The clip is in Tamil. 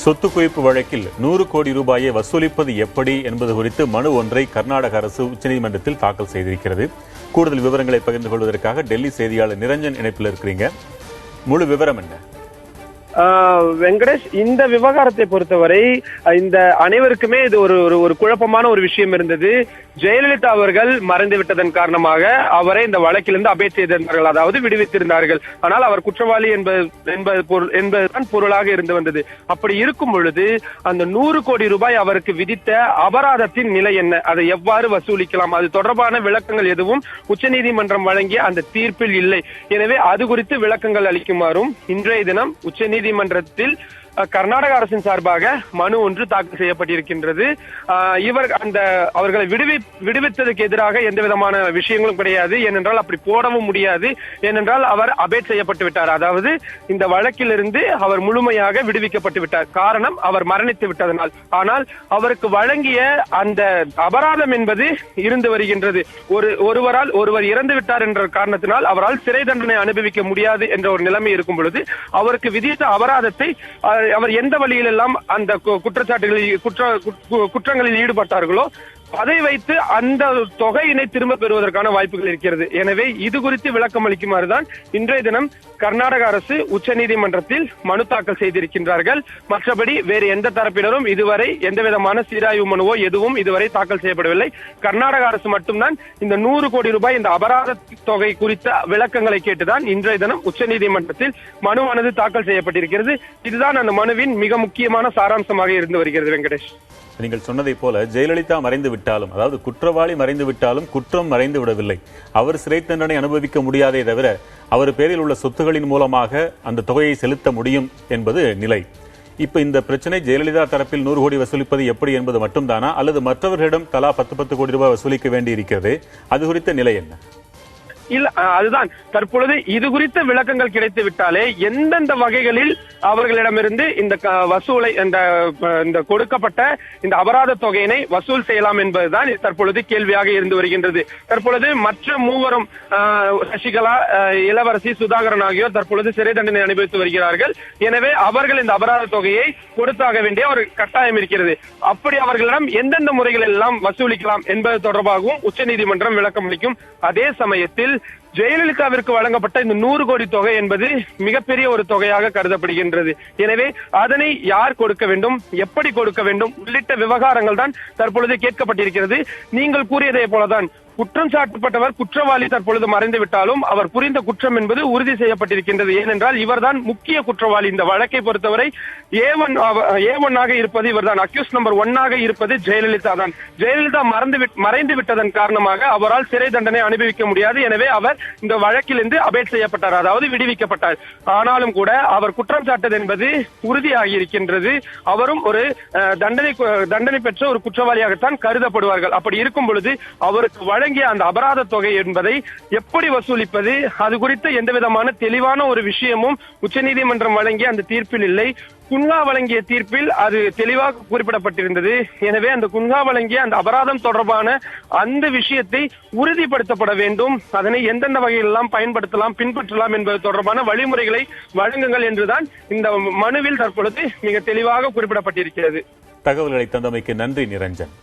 சொத்து குவிப்பு வழக்கில் 100 கோடி ரூபாயை வசூலிப்பது எப்படி என்பது குறித்து மனு ஒன்றை கர்நாடக அரசு உச்சநீதிமன்றத்தில் தாக்கல் செய்திருக்கிறது. கூடுதல் விவரங்களை பகிர்ந்து கொள்வதற்காக டெல்லி செய்தியாளர் நிரஞ்சன் இணைப்பில் இருக்கிறீங்க. முழு விவரம் என்ன? வெங்கடேஷ், இந்த விவகாரத்தை பொறுத்தவரை இந்த அனைவருக்குமே இது ஒரு குழப்பமான ஒரு விஷயம் இருந்தது. ஜெயலலிதா அவர்கள் மறைந்து விட்டதன் காரணமாக அவரை இந்த வழக்கிலிருந்து அபேட் செய்திருந்தார்கள், அதாவது விடுவித்திருந்தார்கள். ஆனால் அவர் குற்றவாளி என்பதுதான் பொருளாக இருந்து வந்தது. அப்படி இருக்கும் பொழுது அந்த 100 கோடி ரூபாய் அவருக்கு விதித்த அபராதத்தின் நிலை என்ன, அதை எவ்வாறு வசூலிக்கலாம், அது தொடர்பான விளக்கங்கள் எதுவும் உச்சநீதிமன்றம் வழங்கிய அந்த தீர்ப்பில் இல்லை. எனவே அது குறித்து விளக்கங்கள் அளிக்குமாறும் இன்றைய தினம் உச்சநீதிமன்றத்தில் கர்நாடக அரசின் சார்பாக மனு ஒன்று தாக்கல் செய்யப்பட்டிருக்கின்றது. அவர்களை விடுவித்ததுக்கு எதிராக எந்த விதமான விஷயங்களும் கிடையாது. ஏனென்றால் அப்படி போடவும் முடியாது. ஏனென்றால் அவர் அபேட் செய்யப்பட்டு விட்டார், அதாவது இந்த வழக்கிலிருந்து அவர் முழுமையாக விடுவிக்கப்பட்டு விட்டார். காரணம், அவர் மரணித்து விட்டதனால். ஆனால் அவருக்கு வழங்கிய அந்த அபராதம் என்பது இருந்து வருகின்றது. ஒருவர் இறந்து விட்டார் என்ற காரணத்தினால் அவரால் சிறை தண்டனை அனுபவிக்க முடியாது என்ற ஒரு நிலைமை இருக்கும் பொழுது அவருக்கு விதித்த அபராதத்தை அவர் எந்த வழியில் எல்லாம் அந்த குற்றங்களில் ஈடுபட்டார்களோ அதை வைத்து அந்த தொகையினை திரும்ப பெறுவதற்கான வாய்ப்புகள் இருக்கிறது. எனவே இது குறித்து விளக்கம் அளிக்குமாறுதான் இன்றைய தினம் கர்நாடக அரசு உச்சநீதிமன்றத்தில் மனு தாக்கல் செய்திருக்கின்றார்கள். மற்றபடி வேறு எந்த தரப்பினரும் இதுவரை எந்த விதமான சீராய்வு மனுவோ எதுவும் இதுவரை தாக்கல் செய்யப்படவில்லை. கர்நாடக அரசு மட்டும்தான் இந்த 100 கோடி ரூபாய் இந்த அபராத தொகை குறித்த விளக்கங்களை கேட்டுதான் இன்றைய தினம் உச்சநீதிமன்றத்தில் மனுவானது தாக்கல் செய்யப்பட்டிருக்கிறது. இதுதான் அந்த மனுவின் மிக முக்கியமான சாராம்சமாக இருந்து வருகிறது. வெங்கடேஷ், நீங்கள் சொன்னதை போல ஜெயலலிதா மறைந்து விட்டாலும், அதாவது குற்றவாளி மறைந்து விட்டாலும் குற்றம் மறைந்து விடவில்லை. அவர் சிறை தண்டனை அனுபவிக்க முடியாதே தவிர அவர் பேரில் உள்ள சொத்துகளின் மூலமாக அந்த தொகையை செலுத்த முடியும் என்பது நிலை. இப்ப இந்த பிரச்சனை ஜெயலலிதா தரப்பில் 100 கோடி வசூலிப்பது எப்படி என்பது மட்டும்தானா, அல்லது மற்றவர்களிடம் தலா 10 கோடி ரூபாய் வசூலிக்க வேண்டி இருக்கிறது? அது குறித்த நிலை என்ன? இல்ல, அதுதான் தற்பொழுது இது குறித்த விளக்கங்கள் கிடைத்து விட்டாலே எந்தெந்த வகைகளில் அவர்களிடமிருந்து இந்த வசூலை இந்த கொடுக்கப்பட்ட இந்த அபராத தொகையினை வசூல் செய்யலாம் என்பதுதான் தற்பொழுது கேள்வியாக இருந்து வருகின்றது. தற்பொழுது மற்ற மூவரும் சசிகலா, இளவரசி, சுதாகரன் ஆகியோர் தற்பொழுது சிறை தண்டனை அனுபவித்து வருகிறார்கள். எனவே அவர்கள் இந்த அபராத தொகையை கொடுத்தாக வேண்டிய ஒரு கட்டாயம் இருக்கிறது. அப்படி அவர்களிடம் எந்தெந்த முறைகள் எல்லாம் வசூலிக்கலாம் என்பது தொடர்பாகவும் உச்சநீதிமன்றம் விளக்கம் அளிக்கும். அதே சமயத்தில் ஜெயலலிதாவிற்கு வழங்கப்பட்ட இந்த 100 கோடி தொகை என்பது மிகப்பெரிய ஒரு தொகையாக கருதப்படுகின்றது. எனவே அதனை யார் கொடுக்க வேண்டும், எப்படி கொடுக்க வேண்டும் உள்ளிட்ட விவகாரங்கள் தான் தற்பொழுது கேட்கப்பட்டிருக்கிறது. நீங்கள் கூறியதை போலதான் குற்றம் சாட்டப்பட்டவர் குற்றவாளி தற்பொழுது மறைந்து விட்டாலும் அவர் புரிந்த குற்றம் என்பது உறுதி செய்யப்பட்டிருக்கின்றது. ஏனென்றால் இவர்தான் முக்கிய குற்றவாளி. இந்த வழக்கை பொறுத்தவரை A1 ஆக இருப்பது இவர்தான். அக்யூஸ் நம்பர் 1 ஆக இருப்பது ஜெயலலிதா தான். ஜெயலலிதா மறைந்து விட்டதன் காரணமாக அவரால் சிறை தண்டனை அனுபவிக்க முடியாது. எனவே அவர் இந்த வழக்கிலிருந்து அபேட் செய்யப்பட்டார், அதாவது விடுவிக்கப்பட்டார். ஆனாலும் கூட அவர் குற்றம் சாட்டது என்பது உறுதியாகி இருக்கின்றது. அவரும் ஒரு தண்டனை பெற்ற ஒரு குற்றவாளியாகத்தான் கருதப்படுவார்கள். அப்படி இருக்கும் பொழுது அவருக்கு வழங்கிய அந்த அபராத தொகை என்பதை எப்படி வசூலிப்பது, அது குறித்த எந்த விதமான தெளிவான ஒரு விஷயமும் உச்சநீதிமன்றம் வழங்கிய அந்த தீர்ப்பில் இல்லை. குன்ஹா வழங்கிய தீர்ப்பில் அது தெளிவாக குறிப்பிடப்பட்டிருந்தது. எனவே அந்த குன்ஹா வழங்கிய அந்த அபராதம் தொடர்பான அந்த விஷயத்தை உறுதிப்படுத்தப்பட வேண்டும். அதனை எந்தெந்த வகையிலெல்லாம் பயன்படுத்தலாம், பின்பற்றலாம் என்பது தொடர்பான வழிமுறைகளை வழங்குங்கள் என்றுதான் இந்த மனுவில் தற்பொழுது மிக தெளிவாக குறிப்பிடப்பட்டிருக்கிறது. தகவல்களை தந்தமைக்கு நன்றி நிரஞ்சன்.